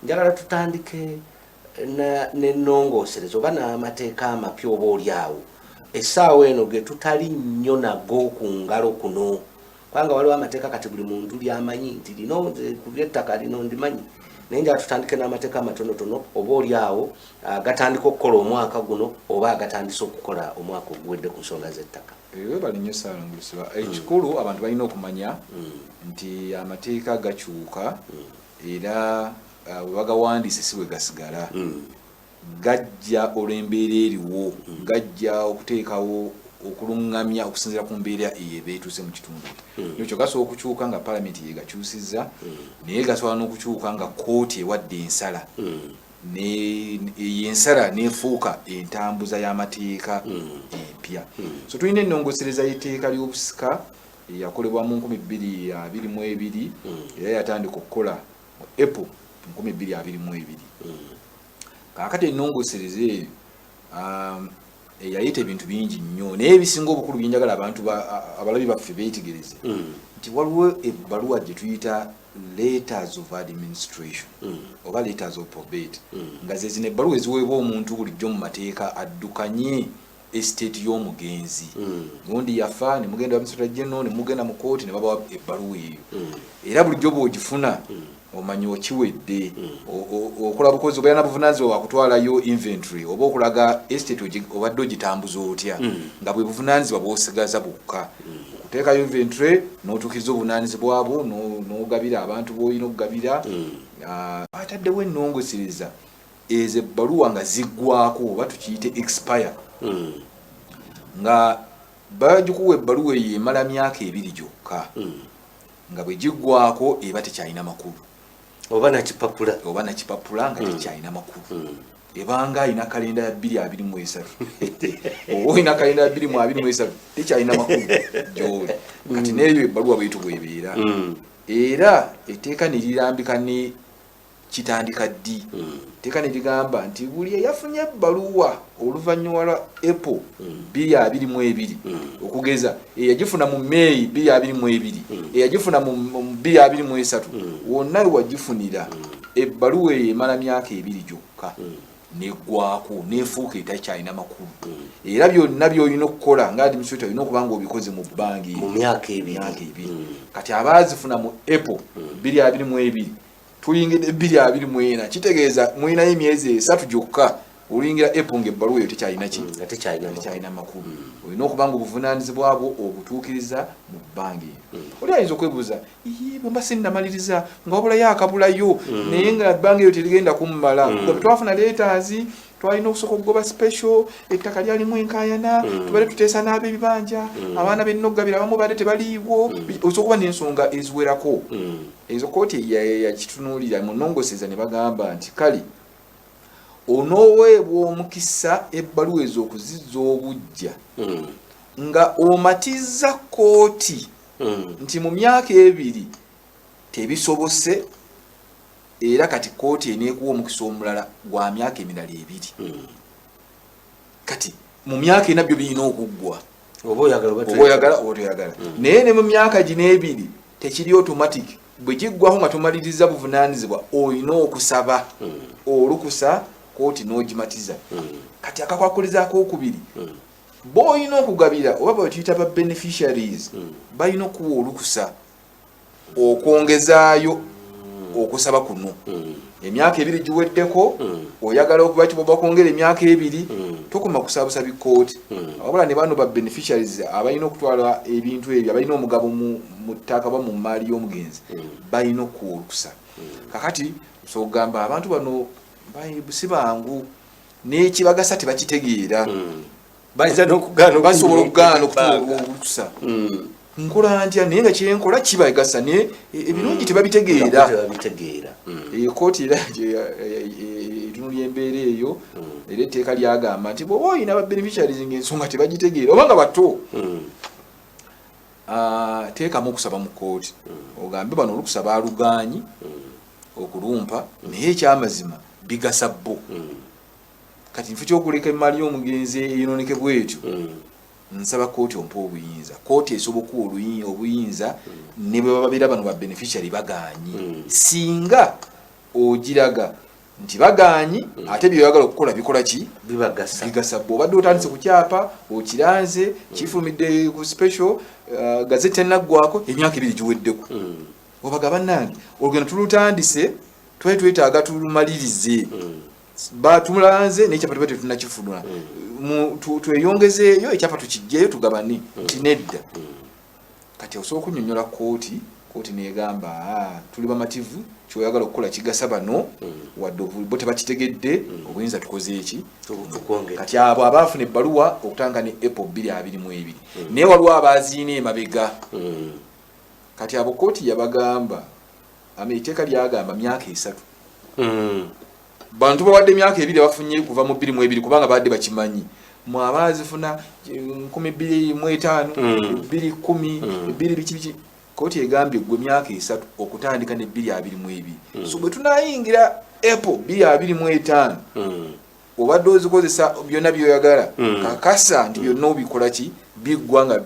njagala tutandike n'ennongooserezo oba n'amateeka amapya oba olyawo essaawa eno ge tutali nnyo nago ku ngalo kuno kubanga waliwo amateeka kati buli muntu lyamanyi nti lino nze ku by'ettaka lino ndimanyi naye njagala tutandike n'amateeka amatonotono oba olyawo gatandika okukola omwaka guno oba agatandise okukola omwaka oguwedde ku nsonga z'ettaka. Bali nnyo Saalongoosebwa. Ekikulu abantu balina okumanya nti amateeka gakyuka era bwe bagawandiise si bwe gasigala. Gajja olw'embeera eriwo, gajja okuteekawo okulungamya okusinziira ku mbeera eyo beetuuse mu kitundu. Ekyo gasobola okukyuka nga paalamenti ye gakyusizza, naye gasobola n'okukyuka nga kkooti ewadde ensala. Ensala neefuuka entambuza y'amateeka empya. So tulina ennongoosereza y'etteeka ly'obusika eyakolebwa mu 2022 era yatandika okukola mu April 2022. Kaakati ennongoosereza eyo yayita ebintu bingi nnyo naye ebisinga obukulu byenjagala abantu abalabi baffe beetegereze nti waliwo ebbaluwa gye tuyita letters of administration oba letters of probate nga ze zino ebbaluwa eziweebwa omuntu bulijjo mu mateeka addukanye estate y'omugenzi gundi yafa ne mugenda wa Administrator General ne mugenda mu kooti ne babawa ebbaluwa eyo era bulijjo bw'ogifuna omanyi okiwedde okola bukozi obeera na buvunaanyizibwa bwa kutwalayo inventory oba okulaga estate obadde ogitambuza otya nga bwe buvunaanyizibwa bw'osigaza bwokka okuteekayo inventory n'otuukiza obuvunaanyizibwa bwo n'ogabira abantu b'olina okugabira ataddewo ennongoosereza ezo ebbaluwa nga ziggwako oba tukiyite expire nga bagikuwa ebbaluwa eyo emala myaka 2 gyokka nga bwe giggwako eba tekyalina makulu oba nakipapula nga tekyalina makulu ebanga alina kalenda ya 2023 oba olina kalenda ya 2023 tekyalina makulu gyoli kati n'eyo ebbaluwa bwetu bwebeera era etteeka ne lirambika ne kitandika ddi etteeka ne ligamba nti buli eyafunye ebbaluwa oluvannyuma lwa April 2022 okugeza eyagifuna mu May 2022 eyagifuna mu 2023 wonna wagifunira ebbaluwa eyo emala myaka 2 gyokka neggwako neefuuka etakyalina makulu era byonna by'olina okukola nga administrator olina okuba nga obikoze mu bbangi mu myaka 2 kati abaazifuna mu April 2022 tuyingidde 2024 kitegeeza mulinayo emyezi 3 gyokka oluyingira April ng'ebbaluwa eyo tekyalina makulu olina okuba nga obuvunaanyizibwa bwo obutuukiriza mu bbangi oli ayinza okwebuuza bwe mba sinnamaliriza nga wabulayo akabulayo naye nga bbangi eyo terigenda kummala nga twafuna letters twalina okusooka okugoba special ettaka lyalimu enkaayana tubadde tuteesa n'ab'ebibanja abaana b'enna okugabira abamu badde tebaliiwo osobola okuba n'ensonga eziwerako ezo kooti yakitunuulira mu nnongoosereza ne bagamba nti kale onooweebwa omukisa ebbaluwa ezo okuzizza obujja nga omatizza kooti nti mu myaka 2 tebisobose era kati kooti eneekuwa omukisa omulala gwa myaka emirala 2 kati mu myaka 4 byo birina okuggwa oba oyagala oba toyagala naye ne mu myaka gino 2 tekiri automatic bwe giggwaho nga tomaliriza buvunaanyizibwa olina okusaba olukusa kooti n'ogimatiza kati akakwakuliza ak'okubiri b'olina okugabira oba bwe tuyita ba beneficiaries balina okuwa olukusa okwongezaayo okusaba kuno emyaka 2 giweddeko oyagala okuba bakwongera emyaka 2 tokoma kusaabusa bikooti wabula ne bano ba beneficiaries abalina okutwala ebintu ebyo abalina omugabo mu ttaka oba mu maali y'omugenzi balina okuwa olukusa kakati so gamba abantu bano si bangu n'ekibagasa tebakitegeera basobola okugaana okutusa nkola ntya naye nga kyenkola kibagasa naye ebirungi tebabitegeera kooti era etunulya embeera eyo era etteeka lyagamba nti bw'oba olina ba beneficiaries ng'ensonga tebagitegeera oba nga bato teekamu okusaba mu kooti ogambe bano olukusa baalugaanyi okulumpa naye ekyamazima bigasa bo kati nfu kyokuleka emaali y'omugenzi eyonooneke bwetyo nsaba kooti ompa obuyinza kooti esobola okuwa obuyinza ne bwe babeera bano ba beneficiary bagaanyi singa ogiraga nti bagaanyi ate byoyagala okukola bikola ki bigasa bw'obadde otandise ku kyapa okiranze kifulumidde ku special gazette enaggwako emyaka 2 giweddeko obaga bannange olugendo tulutandise twali twetaaga tulumalirize batumulanze n'ekyapa tuba tetunnakifunula tweyongezeeyo ekyapa tukijjeyo tugabane nti nedda kati osobola okunnyonnyola kooti negamba tuli bamativu kyoyagala okukola kigasa bano wadde bo tebakitegedde obuyinza tukoze eki kati abo abaafuna ebbaluwa okutanga ne April 2022 naye waliwo abaziina emabega kati abo kooti yabagamba iteeka lyagamba myaka 3 bantu bawadde emyaka 2 bafunye kuva mu 2022 kubanga badde bakimanyi mwabazifuna 2025 2010 biki kooti egambye gwe myaka 3 okutandika ne 2022 so bwe tunayingira April 2025 obadde ozikozesa byonna byoyagala kakasa nti byonna obikola ki biggwanga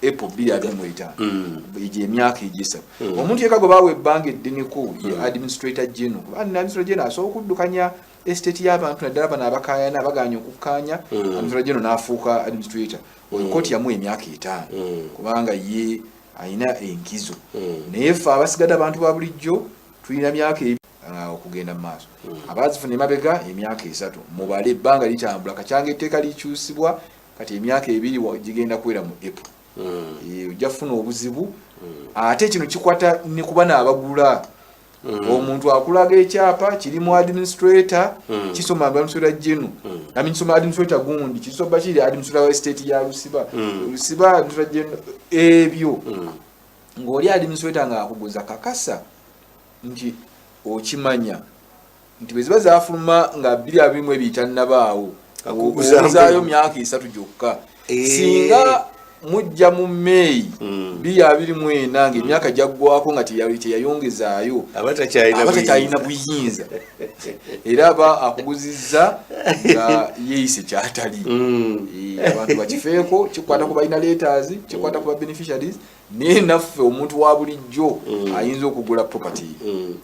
April 2025 ije emyaka ejisa omuntu yekago bawe ebbanga eddiniku ye administrator general administrator general asobola okuddukanya estate y'abantu naddala bano abakayana abaganya okukanya administrator general n'afuuka administrator kooti yamu emyaka 5 kubanga ye ayina enkizo naye ffe abasigadde abantu ba bulijjo tulina myaka okugenda mu maaso abazifuna emabega emyaka 3 mubale ebbanga litambula kakyanga etteeka likyusibwa kati emyaka 2 gigenda kwera mu April ojja kufuna obuzibu ate kino kikwata ne kuba n'abagula omuntu akulaga ekyapa kiri mu administrator kisoma administrator general kisoma administrator gundi kisoba kiri administrator wa state ya Lusiba administrator general ebyo ng'oli administrator nga akuguza kakasa nti okimanya nti bwe ziba zaafuluma nga 2022 nabaawo akuguzaayo myaka 3 gyokka singa mujja mu May 2024 ng'emyaka gyaggwako nga teyayongezaayo abatakyalina buyinza era aba akuguzizza nga yeeyise kyatali abantu bakifeeko kikwata ku balina letters kikwata ku ba beneficiaries naye naffe omuntu wa bulijjo ayinza okugula property